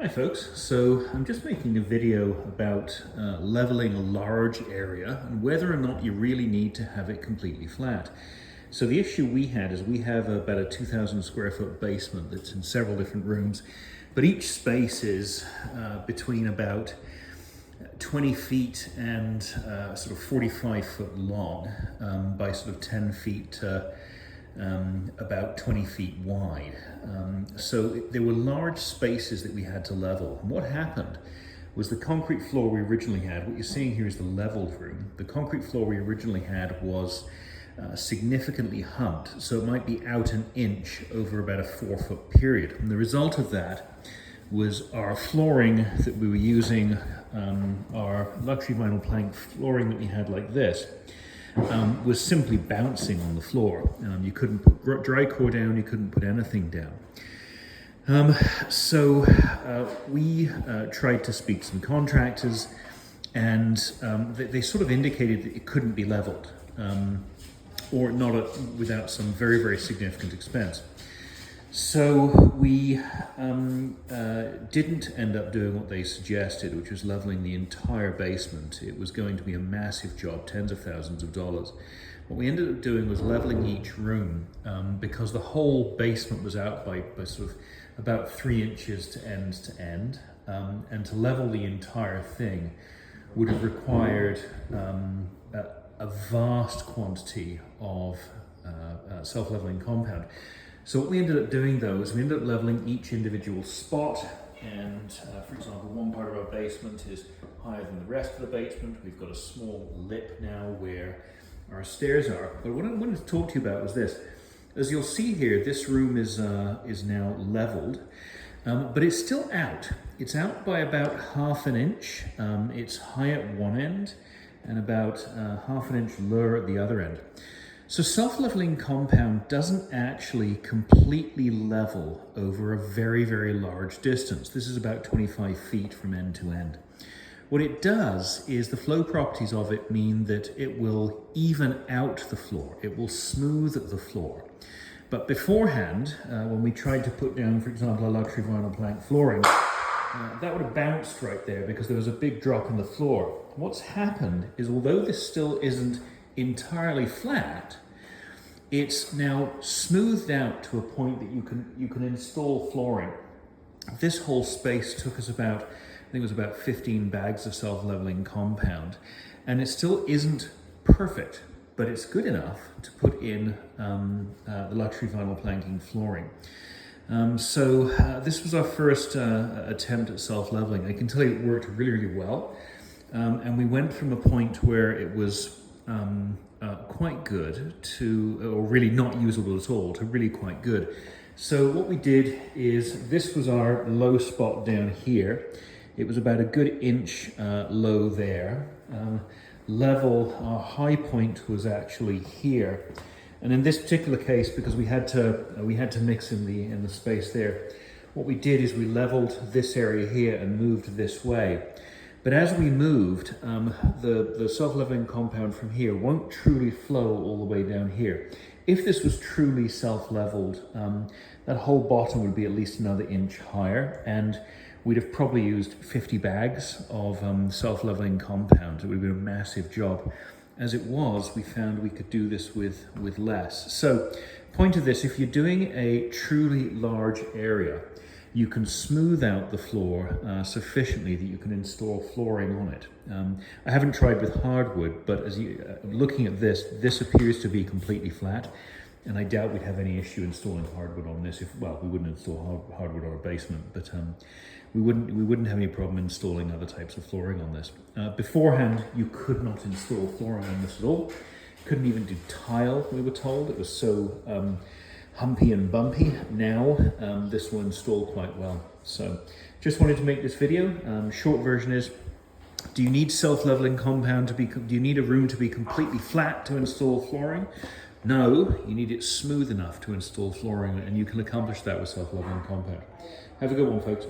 Hi folks, so I'm just making a video about leveling a large area and whether or not you really need to have it completely flat. So the issue we had is we have about a 2,000 square foot basement that's in several different rooms, but each space is between about 20 feet and sort of 45 foot long by sort of 10 feet to about 20 feet wide. So there were large spaces that we had to level. And what happened was the concrete floor we originally had, what you're seeing here is the leveled room. The concrete floor we originally had was significantly humped, so it might be out an inch over about a 4-foot period. And the result of that was our flooring that we were using, our luxury vinyl plank flooring that we had like this, was simply bouncing on the floor. You couldn't put dry core down, you couldn't put anything down. So we tried to speak to some contractors, and they sort of indicated that it couldn't be leveled, or not without some very, very significant expense. So we didn't end up doing what they suggested, which was leveling the entire basement. It was going to be a massive job, tens of thousands of dollars. What we ended up doing was leveling each room because the whole basement was out by sort of about 3 inches to end. And to level the entire thing would have required a vast quantity of self-leveling compound. So what we ended up doing though is we ended up leveling each individual spot, and for example, one part of our basement is higher than the rest of the basement. We've got a small lip now where our stairs are. But what I wanted to talk to you about was this. As you'll see here, this room is now leveled, but it's still out. It's out by about ½ an inch. It's high at one end and about ½ an inch lower at the other end. So self-leveling compound doesn't actually completely level over a very, very large distance. This is about 25 feet from end to end. What it does is the flow properties of it mean that it will even out the floor. It will smooth the floor. But beforehand, when we tried to put down, for example, a luxury vinyl plank flooring, that would have bounced right there because there was a big drop in the floor. What's happened is, although this still isn't entirely flat, it's now smoothed out to a point that you can install flooring. This whole space took us about, I think it was about 15 bags of self-leveling compound, and it still isn't perfect, but it's good enough to put in the luxury vinyl planking flooring. So this was our first attempt at self-leveling. I can tell you it worked really, really well, and we went from a point where it was quite good to, or really not usable at all, to really quite good. So what we did is, this was our low spot down here. It was about a good inch low there. Level, our high point was actually here. And in this particular case, because we had to mix in the space there, what we did is we leveled this area here and moved this way. But as we moved, the self-leveling compound from here won't truly flow all the way down here. If this was truly self-leveled, that whole bottom would be at least another inch higher, and we'd have probably used 50 bags of self-leveling compound. It would have been a massive job. As it was, we found we could do this with less. So, point of this, if you're doing a truly large area, you can smooth out the floor sufficiently that you can install flooring on it. I haven't tried with hardwood, but as looking at this appears to be completely flat, and I doubt we'd have any issue installing hardwood on this. Well, we wouldn't install hardwood on our basement, but we wouldn't have any problem installing other types of flooring on this. Beforehand, you could not install flooring on this at all. Couldn't even do tile, we were told. It was so humpy and bumpy. Now this will install quite well. So just wanted to make this video. Short version is, do you need self-leveling compound to be, do you need a room to be completely flat to install flooring? No, you need it smooth enough to install flooring, and you can accomplish that with self-leveling compound. Have a good one, folks.